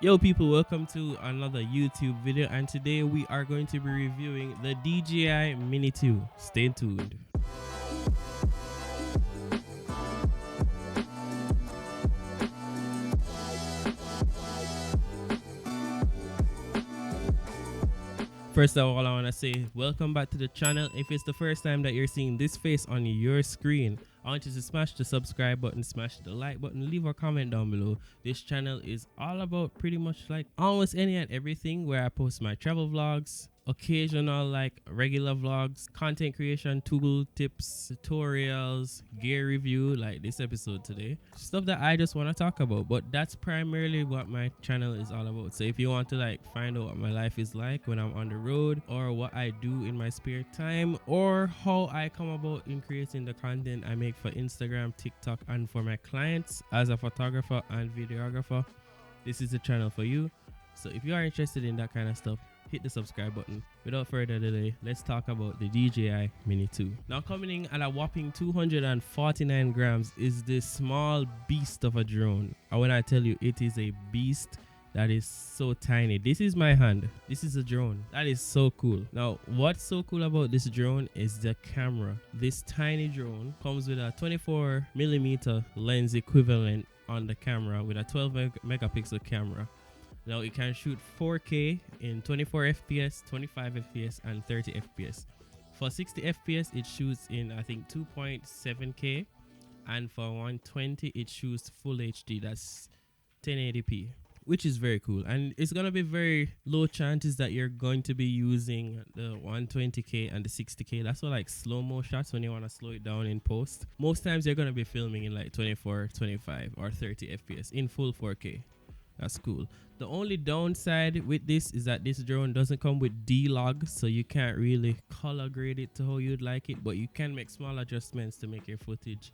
Yo people, welcome to another YouTube video, and today we are going to be reviewing the DJI Mini 2. Stay tuned. First of all, I want to say welcome back to the channel. If it's the first time that you're seeing this face on your screen, I want you to smash the subscribe button, smash the like button, leave a comment down below. This channel is all about pretty much like almost any and everything, where I post my travel vlogs, occasional like regular vlogs, content creation, tool tips, tutorials, gear review like this episode today. Stuff that I just want to talk about, but that's primarily what my channel is all about. So if you want to like find out what my life is like when I'm on the road, or what I do in my spare time, or how I come about in creating the content I make for Instagram, TikTok, and for my clients as a photographer and videographer, this is the channel for you. So if you are interested in that kind of stuff, hit the subscribe button. Without further delay, let's talk about the DJI Mini 2. Now, coming in at a whopping 249 grams is this small beast of a drone. And when I tell you it is a beast, that is so tiny. This is my hand. This is a drone. That is so cool. Now, what's so cool about this drone is the camera. This tiny drone comes with a 24mm lens equivalent on the camera with a 12 megapixel camera. Now it can shoot 4K in 24 FPS, 25 FPS, and 30 FPS. For 60 FPS, it shoots in I think 2.7K, and for 120, it shoots full HD. That's 1080p, which is very cool. And it's gonna be very low chances that you're going to be using the 120K and the 60K. That's for like slow-mo shots when you want to slow it down in post. Most times you're gonna be filming in like 24, 25, or 30 FPS in full 4K. That's cool. The only downside with this is that this drone doesn't come with D-Log, so you can't really color grade it to how you'd like it, but you can make small adjustments to make your footage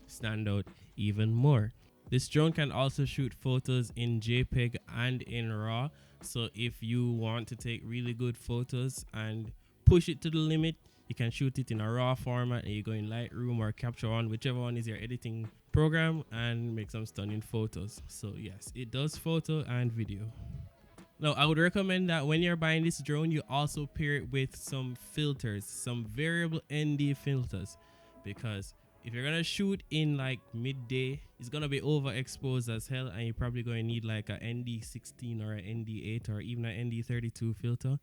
stand out even more. This drone can also shoot photos in JPEG and in RAW, so if you want to take really good photos and push it to the limit, you can shoot it in a RAW format, and you go in Lightroom or Capture One, whichever one is your editing program, and make some stunning photos. So yes, it does photo and video. Now, I would recommend that when you're buying this drone, you also pair it with some filters, some variable ND filters, because if you're gonna shoot in like midday, it's gonna be overexposed as hell, and you're probably going to need like a ND16 or a ND8 or even a ND32 filter.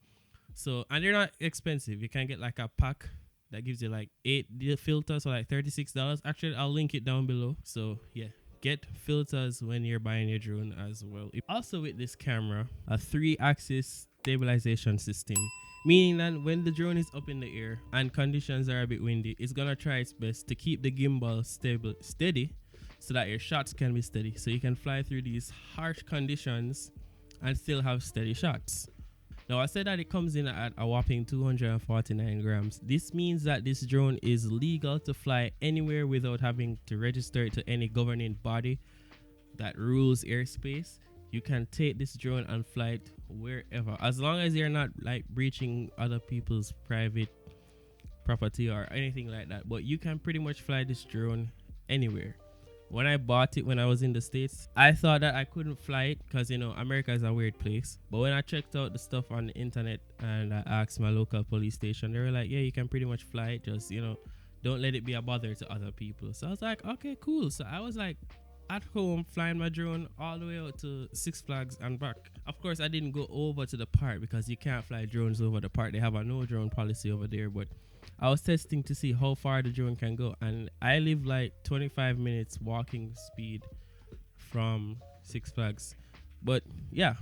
So, and they're not expensive. You can get like a pack that gives you like 8 filters for like $36. Actually, I'll link it down below. So yeah, get filters when you're buying your drone as well. Also with this camera, a 3-axis stabilization system, meaning that when the drone is up in the air and conditions are a bit windy, it's gonna try its best to keep the gimbal steady so that your shots can be steady, so you can fly through these harsh conditions and still have steady shots. Now, I said that it comes in at a whopping 249 grams. This means that this drone is legal to fly anywhere without having to register it to any governing body that rules airspace. You can take this drone and fly it wherever, as long as you're not like breaching other people's private property or anything like that. But you can pretty much fly this drone anywhere. When I bought it when I was in the States, I thought that I couldn't fly it because, you know, America is a weird place. But when I checked out the stuff on the internet and I asked my local police station, they were like, yeah, you can pretty much fly it. Just, you know, don't let it be a bother to other people. So I was like, okay, cool. So I was like at home flying my drone all the way out to Six Flags and back. Of course, I didn't go over to the park because you can't fly drones over the park. They have a no drone policy over there. But I was testing to see how far the drone can go, and I live like 25 minutes walking speed from Six Flags. But yeah,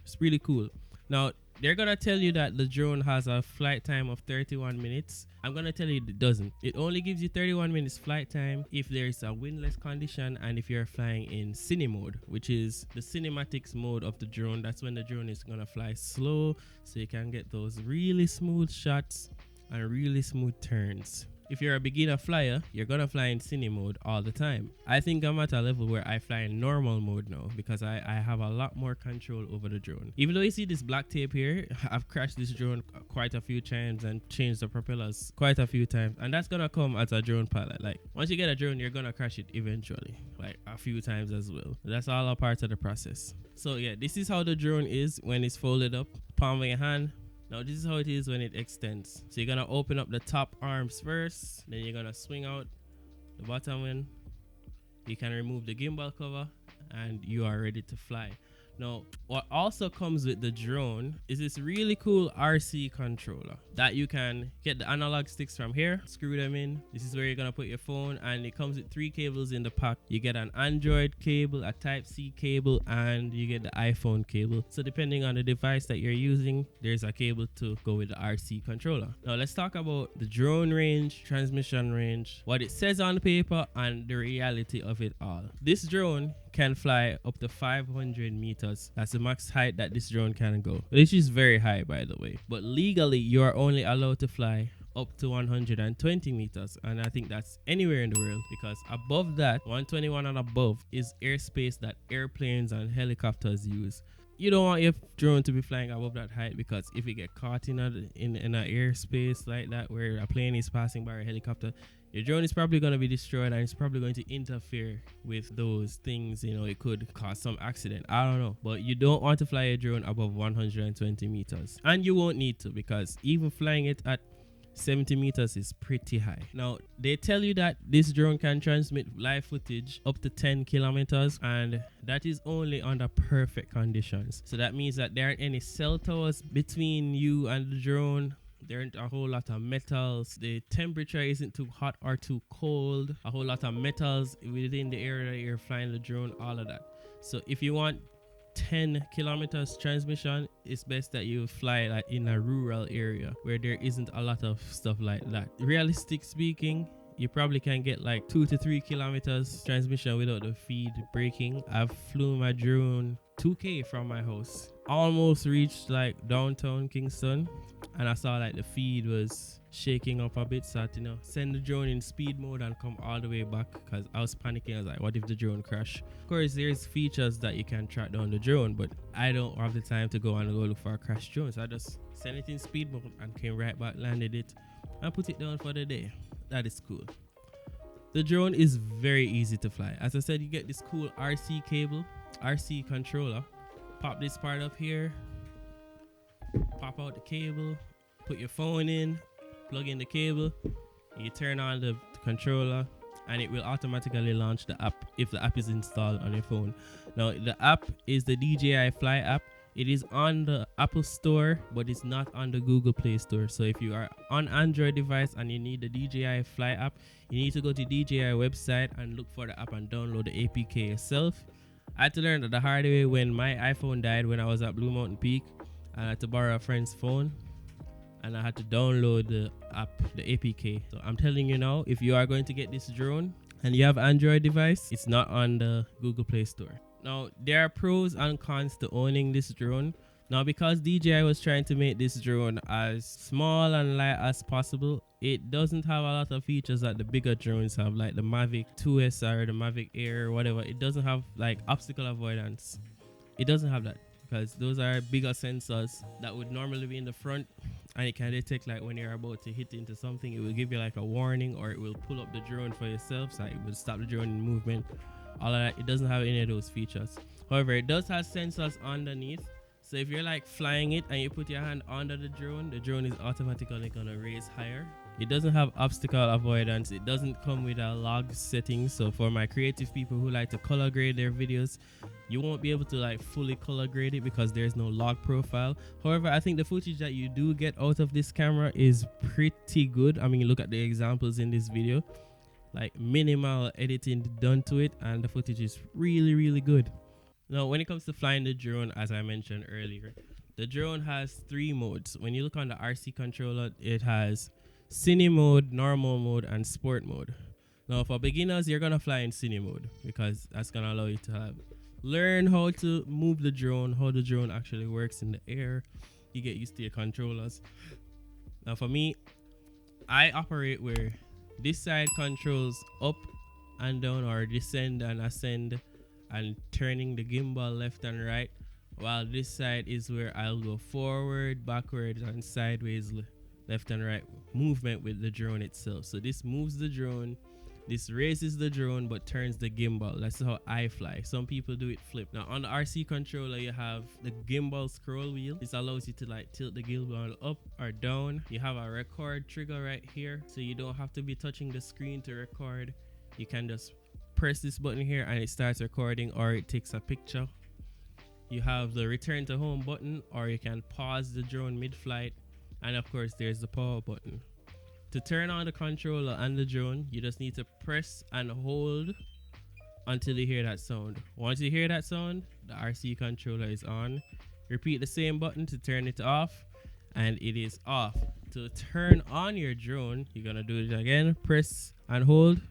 it's really cool. Now, they're gonna tell you that the drone has a flight time of 31 minutes. I'm gonna tell you it doesn't. It only gives you 31 minutes flight time if there's a windless condition and if you're flying in cine mode, which is the cinematics mode of the drone. That's when the drone is gonna fly slow, so you can get those really smooth shots and really smooth turns. if you're a beginner flyer, you're gonna fly in cine mode all the time. I think I'm at a level where I fly in normal mode now because I have a lot more control over the drone. Even though you see this black tape here, I've crashed this drone quite a few times and changed the propellers quite a few times, and that's gonna come as a drone pilot. Like once you get a drone, you're gonna crash it eventually, like a few times as well. That's all a part of the process. So yeah, this is how the drone is when it's folded up, palm of your hand. Now this is how it is when it extends. So you're gonna open up the top arms first, then you're gonna swing out the bottom end. You can remove the gimbal cover and you are ready to fly. Now, what also comes with the drone is this really cool RC controller that you can get the analog sticks from here, screw them in. This is where you're gonna put your phone, and it comes with 3 cables in the pack. You get an Android cable, a Type-C cable, and you get the iPhone cable. So depending on the device that you're using, there's a cable to go with the RC controller. Now let's talk about the drone range, transmission range, what it says on the paper, and the reality of it all. This drone can fly up to 500 meters. That's the max height that this drone can go, which is very high, by the way. But legally, you are only allowed to fly up to 120 meters, and I think that's anywhere in the world, because above that, 121 and above, is airspace that airplanes and helicopters use. You don't want your drone to be flying above that height, because if you get caught in an airspace like that where a plane is passing by, a helicopter, your drone is probably going to be destroyed, and it's probably going to interfere with those things. You know, it could cause some accident. I don't know. But you don't want to fly a drone above 120 meters. And you won't need to, because even flying it at 70 meters is pretty high. Now, they tell you that this drone can transmit live footage up to 10 kilometers, and that is only under perfect conditions. So that means that there aren't any cell towers between you and the drone. There aren't a whole lot of metals. The temperature isn't too hot or too cold. A whole lot of metals within the area that you're flying the drone, all of that. So if you want 10 kilometers transmission, it's best that you fly like in a rural area where there isn't a lot of stuff like that. Realistic speaking, you probably can get like 2 to 3 kilometers transmission without the feed breaking. I've flew my drone 2K from my house, almost reached like downtown Kingston, and I saw like the feed was shaking up a bit, so I had to, send the drone in speed mode and come all the way back, because I was panicking. I was like, what if the drone crash? Of course, there's features that you can track down the drone, but I don't have the time to go look for a crash drone, so I just sent it in speed mode and came right back, landed it, and put it down for the day. That is cool. The drone is very easy to fly. As I said, you get this cool RC cable, RC controller. Pop this part up here, pop out the cable, put your phone in, plug in the cable, you turn on the controller, and it will automatically launch the app if the app is installed on your phone. Now, the app is the DJI Fly app. It is on the Apple Store, but it's not on the Google Play Store. So if you are on Android device and you need the DJI Fly app, you need to go to DJI website and look for the app and download the APK yourself. I had to learn that the hard way when my iPhone died when I was at Blue Mountain Peak, and I had to borrow a friend's phone, and I had to download the app, the APK. So I'm telling you now, if you are going to get this drone and you have Android device, it's not on the Google Play Store. Now, there are pros and cons to owning this drone. Now, because DJI was trying to make this drone as small and light as possible, it doesn't have a lot of features that the bigger drones have, like the Mavic 2S or the Mavic Air or whatever. It doesn't have like obstacle avoidance. It doesn't have that, because those are bigger sensors that would normally be in the front, and it can detect like when you're about to hit into something. It will give you like a warning, or it will pull up the drone for yourself, so it will stop the drone in movement. All of that, it doesn't have any of those features. However, it does have sensors underneath. So if you're like flying it and you put your hand under the drone is automatically gonna raise higher. It doesn't have obstacle avoidance. It doesn't come with a log setting. So for my creative people who like to color grade their videos, you won't be able to like fully color grade it because there's no log profile. However, I think the footage that you do get out of this camera is pretty good. I mean, look at the examples in this video. Like minimal editing done to it, and the footage is really, really good. Now, when it comes to flying the drone, as I mentioned earlier, the drone has 3 modes. When you look on the RC controller, it has cine mode, normal mode, and sport mode. Now, for beginners, you're gonna fly in cine mode, because that's gonna allow you to learn how to move the drone, how the drone actually works in the air. You get used to your controllers. Now, for me, I operate where This side controls up and down, or descend and ascend, and turning the gimbal left and right, while this side is where I'll go forward, backwards, and sideways, left and right movement with the drone itself. So this moves the drone, this raises the drone but turns the gimbal. That's how I fly. Some people do it flip. Now on the RC controller you have the gimbal scroll wheel. This allows you to like tilt the gimbal up or down. You have a record trigger right here, so you don't have to be touching the screen to record. You can just press this button here and it starts recording, or it takes a picture. You have the return to home button, or you can pause the drone mid-flight, and of course there's the power button. To turn on the controller and the drone, you just need to press and hold until you hear that sound. Once you hear that sound, the RC controller is on. Repeat the same button to turn it off, and it is off. To turn on your drone, you're gonna do it again, press and hold,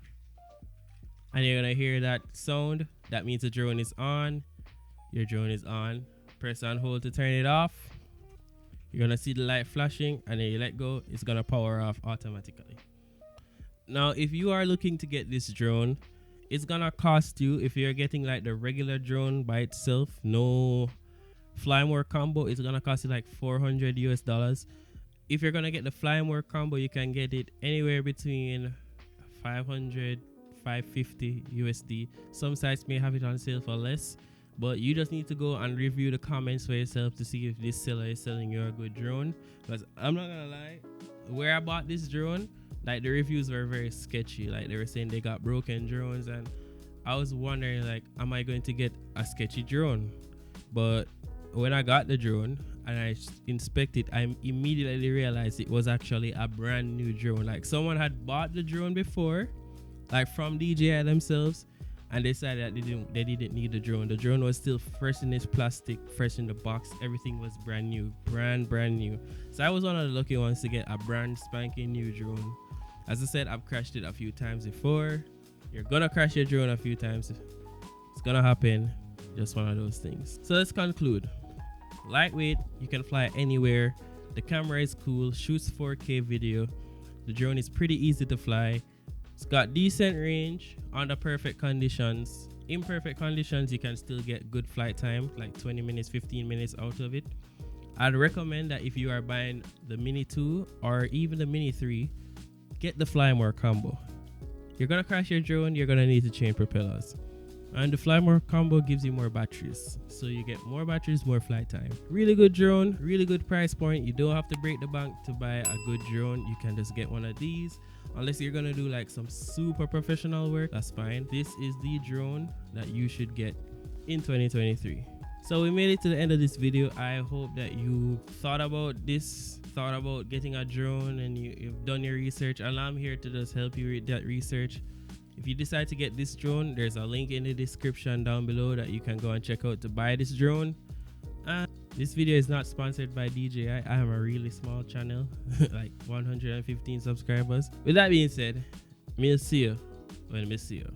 and you're gonna hear that sound. That means the drone is on. Your drone is on. Press and hold to turn it off. You're gonna see the light flashing, and then you let go, it's gonna power off automatically. Now if you are looking to get this drone, it's gonna cost you, if you're getting like the regular drone by itself, no fly more combo, it's gonna cost you like $400 US. If you're gonna get the fly more combo, you can get it anywhere between 500 550 USD. Some sites may have it on sale for less, but you just need to go and review the comments for yourself to see if this seller is selling you a good drone. Because I'm not gonna lie, where I bought this drone, like the reviews were very sketchy. Like they were saying they got broken drones, and I was wondering like, am I going to get a sketchy drone? But when I got the drone and I inspected, I immediately realized it was actually a brand new drone. Like someone had bought the drone before, like from DJI themselves, and they decided that they didn't need the drone. The drone was still fresh in its plastic, fresh in the box. Everything was brand new, brand new. So I was one of the lucky ones to get a brand spanking new drone. As I said, I've crashed it a few times before. You're gonna crash your drone a few times. It's gonna happen. Just one of those things. So let's conclude. Lightweight, you can fly anywhere. The camera is cool, shoots 4K video. The drone is pretty easy to fly. It's got decent range under perfect conditions. Imperfect conditions, you can still get good flight time, like 20 minutes, 15 minutes out of it. I'd recommend that if you are buying the Mini 2 or even the Mini 3, get the Fly More combo. You're gonna crash your drone, you're gonna need to change propellers. And the Fly More combo gives you more batteries. So you get more batteries, more flight time. Really good drone, really good price point. You don't have to break the bank to buy a good drone. You can just get one of these. Unless you're gonna do like some super professional work, that's fine. This is the drone that you should get in 2023. So we made it to the end of this video. I hope that you thought about this, thought about getting a drone, and you've done your research. And I'm here to just help you with that research. If you decide to get this drone, there's a link in the description down below that you can go and check out to buy this drone. And this video is not sponsored by DJI. I am a really small channel, like 115 subscribers. With that being said, I'll see you when I see you.